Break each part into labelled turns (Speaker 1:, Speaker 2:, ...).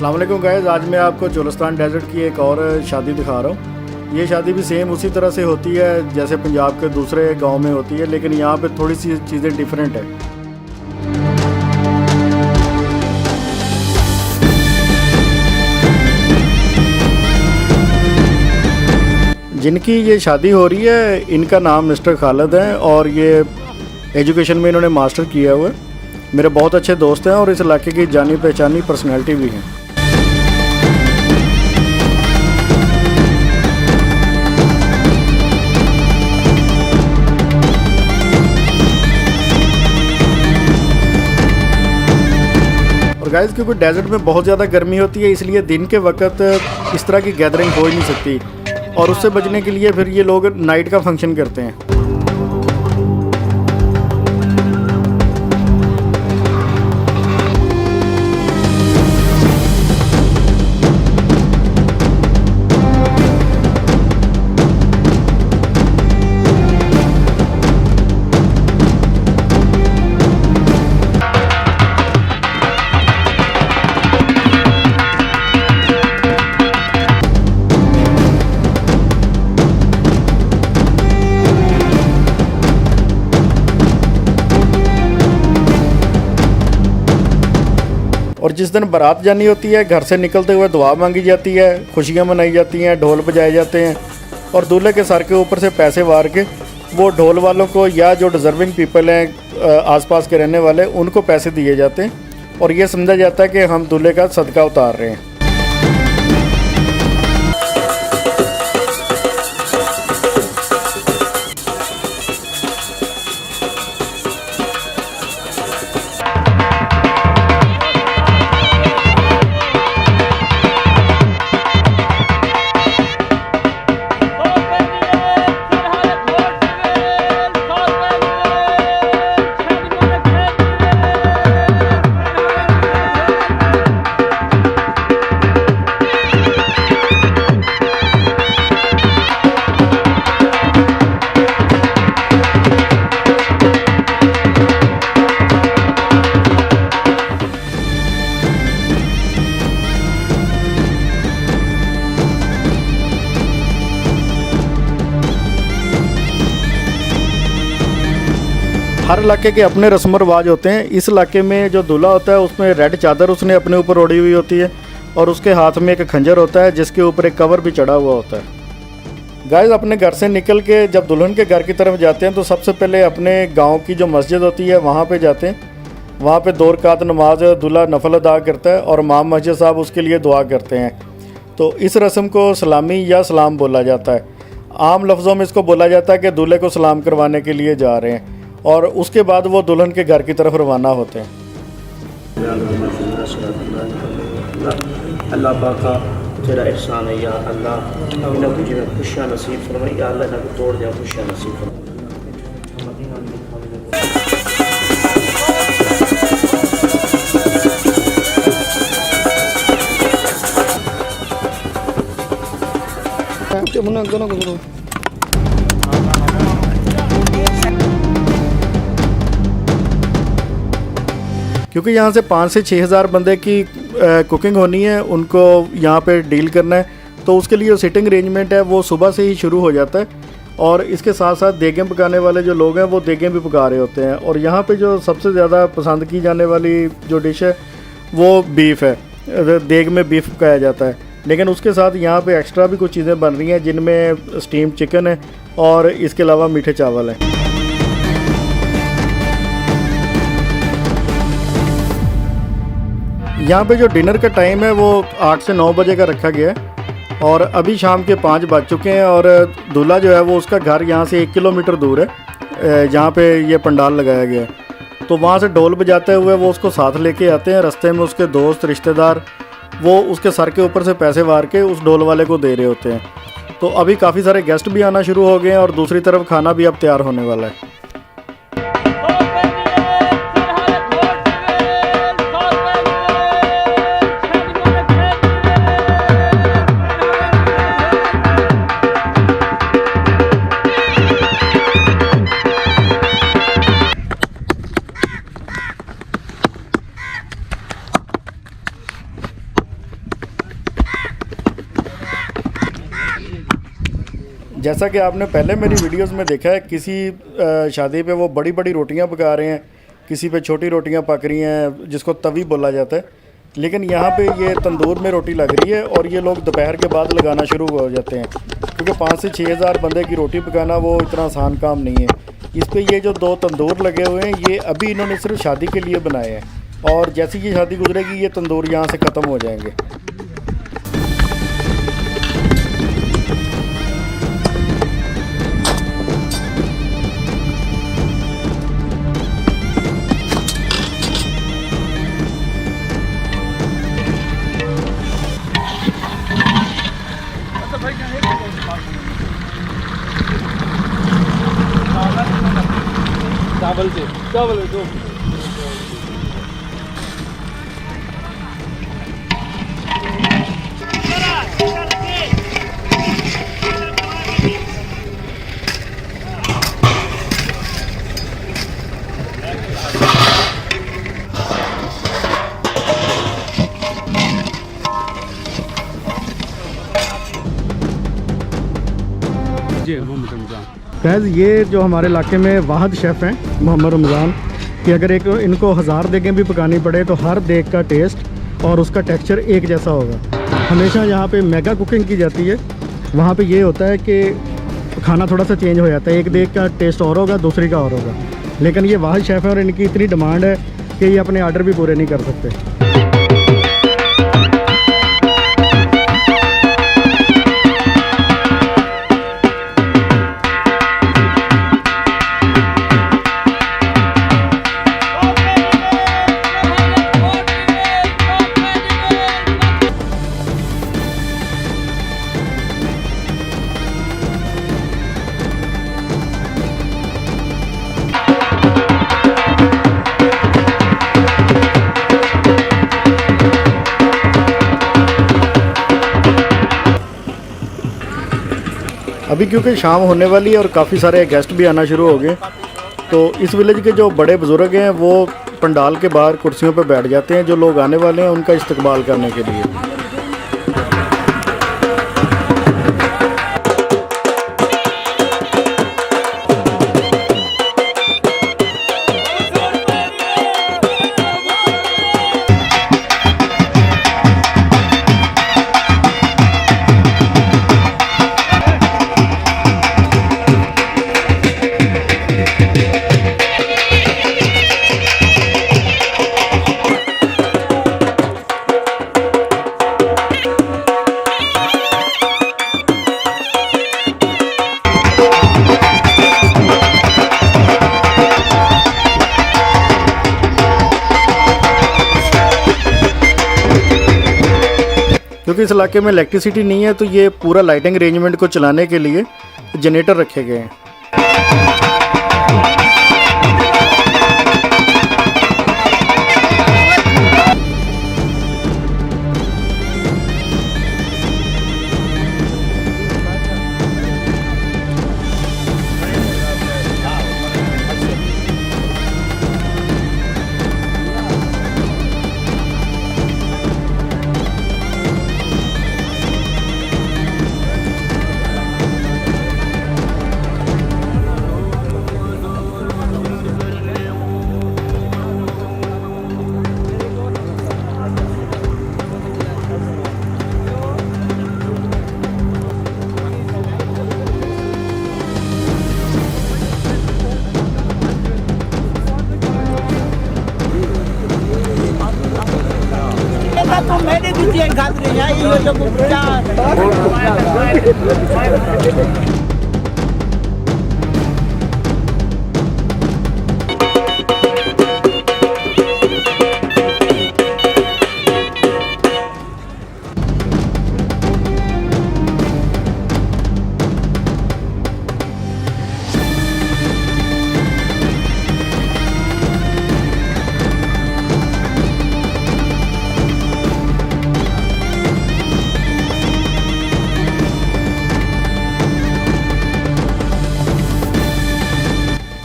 Speaker 1: अस्सलाम वालेकुम गाइस, आज मैं आपको चोलिस्तान डेजर्ट की एक और शादी दिखा रहा हूँ। ये शादी भी सेम उसी तरह से होती है जैसे पंजाब के दूसरे गांव में होती है, लेकिन यहाँ पे थोड़ी सी चीज़ें डिफरेंट है। जिनकी ये शादी हो रही है इनका नाम मिस्टर खालिद है और ये एजुकेशन में इन्होंने मास्टर किया हुआ है। मेरे बहुत अच्छे दोस्त हैं और इस इलाके की जानी पहचानी पर्सनैलिटी भी हैं। और गाइस, क्योंकि डेजर्ट में बहुत ज़्यादा गर्मी होती है इसलिए दिन के वक्त इस तरह की गैदरिंग हो ही नहीं सकती, और उससे बचने के लिए फिर ये लोग नाइट का फंक्शन करते हैं। और जिस दिन बारात जानी होती है घर से निकलते हुए दुआ मांगी जाती है, खुशियाँ मनाई जाती हैं, ढोल बजाए जाते हैं और दूल्हे के सर के ऊपर से पैसे वार के वो ढोल वालों को या जो डिज़र्विंग पीपल हैं आसपास के रहने वाले उनको पैसे दिए जाते हैं और ये समझा जाता है कि हम दूल्हे का सदका उतार रहे हैं। हर इलाके के अपने रस्म रिवाज होते हैं। इस इलाके में जो दूल्हा होता है उसमें रेड चादर उसने अपने ऊपर ओढ़ी हुई होती है और उसके हाथ में एक खंजर होता है जिसके ऊपर एक कवर भी चढ़ा हुआ होता है। गाइस, अपने घर से निकल के जब दुल्हन के घर की तरफ जाते हैं तो सबसे पहले अपने गांव की जो मस्जिद होती है वहाँ पे जाते हैं। वहाँ पे 2 रकात नमाज दूल्हा नफल अदा करता है और इमाम मस्जिद साहब उसके लिए दुआ करते हैं। तो इस रस्म को सलामी या सलाम बोला जाता है। आम लफ्ज़ों में इसको बोला जाता है कि दूल्हे को सलाम करवाने के लिए जा रहे हैं और उसके बाद वो दुल्हन के घर की तरफ रवाना होते हैं।
Speaker 2: अल्लाह पाका तेरा एहसान है या अल्लाह, इन्हें तुझे खुशियाँ नसीब फरमाई या अल्लाह, इन्हें तोड़ दिया खुशियाँ नसीब फरमाई।
Speaker 1: क्योंकि यहाँ से 5 से 6 हज़ार बंदे की कुकिंग होनी है, उनको यहाँ पे डील करना है, तो उसके लिए जो सिटिंग अरेंजमेंट है वो सुबह से ही शुरू हो जाता है। और इसके साथ साथ देगें पकाने वाले जो लोग हैं वो देगें भी पका रहे होते हैं। और यहाँ पे जो सबसे ज़्यादा पसंद की जाने वाली जो डिश है वो बीफ है। देग में बीफ पकाया जाता है, लेकिन उसके साथ यहाँ पे एक्स्ट्रा भी कुछ चीज़ें बन रही हैं जिनमें स्टीम चिकन है और इसके अलावा मीठे चावल हैं। यहाँ पे जो डिनर का टाइम है वो 8 से 9 बजे का रखा गया है और अभी शाम के 5 बज चुके हैं और दूल्हा जो है वो उसका घर यहाँ से 1 किलोमीटर दूर है जहाँ पे ये पंडाल लगाया गया है। तो वहाँ से ढोल बजाते हुए वो उसको साथ लेके आते हैं। रास्ते में उसके दोस्त रिश्तेदार वो उसके सर के ऊपर से पैसे वार के उस ढोल वाले को दे रहे होते हैं। तो अभी काफ़ी सारे गेस्ट भी आना शुरू हो गए हैं और दूसरी तरफ खाना भी अब तैयार होने वाला है। जैसा कि आपने पहले मेरी वीडियोस में देखा है, किसी शादी पे वो बड़ी बड़ी रोटियां पका रहे हैं, किसी पे छोटी रोटियां पक रही हैं जिसको तवी बोला जाता है, लेकिन यहाँ पे ये तंदूर में रोटी लग रही है और ये लोग दोपहर के बाद लगाना शुरू हो जाते हैं, क्योंकि 5 से 6 हज़ार बंदे की रोटी पकाना वो इतना आसान काम नहीं है। इस पे ये जो 2 तंदूर लगे हुए हैं, ये अभी इन्होंने सिर्फ शादी के लिए बनाए हैं और जैसे ये शादी गुजरेगी ये तंदूर यहाँ से ख़त्म हो जाएंगे।
Speaker 3: चावल है दो। जी मोहम्मद रमज़ान।
Speaker 1: गैस ये जो हमारे इलाके में वाहिद शेफ़ हैं मोहम्मद रमज़ान, कि अगर एक इनको 1000 देगें भी पकानी पड़े तो हर देग का टेस्ट और उसका टेक्सचर एक जैसा होगा। हमेशा यहाँ पे मेगा कुकिंग की जाती है। वहाँ पे ये होता है कि खाना थोड़ा सा चेंज हो जाता है, एक देग का टेस्ट और होगा, दूसरी का और होगा, लेकिन ये वाहिद शेफ़ है और इनकी इतनी डिमांड है कि ये अपने आर्डर भी पूरे नहीं कर सकते। अभी क्योंकि शाम होने वाली है और काफ़ी सारे गेस्ट भी आना शुरू हो गए, तो इस विलेज के जो बड़े बुज़ुर्ग हैं वो पंडाल के बाहर कुर्सियों पर बैठ जाते हैं, जो लोग आने वाले हैं उनका इस्तकबाल करने के लिए। क्योंकि इस इलाके में इलेक्ट्रिसिटी नहीं है, तो ये पूरा लाइटिंग अरेंजमेंट को चलाने के लिए जनरेटर रखे गए हैं।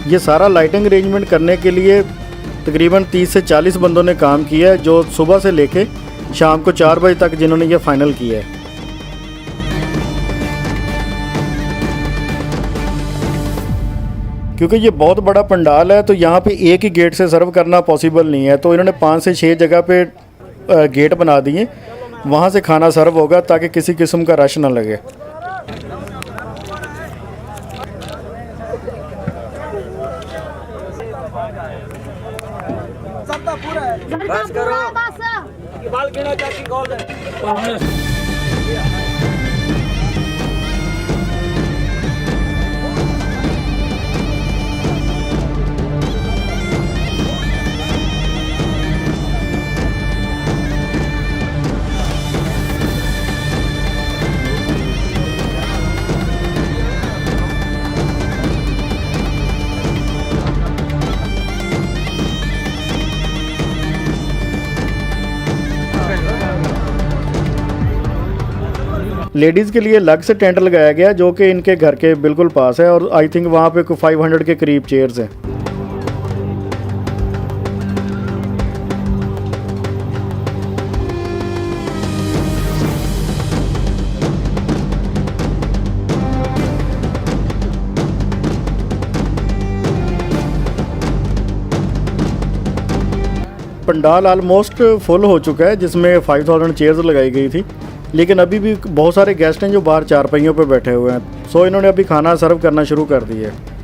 Speaker 1: ये सारा लाइटिंग अरेंजमेंट करने के लिए तकरीबन 30 से 40 बंदों ने काम किया है, जो सुबह से लेके शाम को 4 बजे तक जिन्होंने ये फाइनल किया है। क्योंकि ये बहुत बड़ा पंडाल है तो यहाँ पे एक ही गेट से सर्व करना पॉसिबल नहीं है, तो इन्होंने 5 से 6 जगह पे गेट बना दिए, वहाँ से खाना सर्व होगा ताकि किसी किस्म का रश ना लगे।
Speaker 4: बस करो बाल गिना चाची कॉल
Speaker 1: लेडीज़ के लिए अलग से टेंट लगाया गया जो कि इनके घर के बिल्कुल पास है, और आई थिंक वहाँ पे कोई 500 के करीब चेयर्स हैं। पंडाल ऑलमोस्ट फुल हो चुका है, जिसमें 5000 चेयर्स लगाई गई थी, लेकिन अभी भी बहुत सारे गेस्ट हैं जो बाहर चारपाइयों पे बैठे हुए हैं। सो इन्होंने अभी खाना सर्व करना शुरू कर दिया है।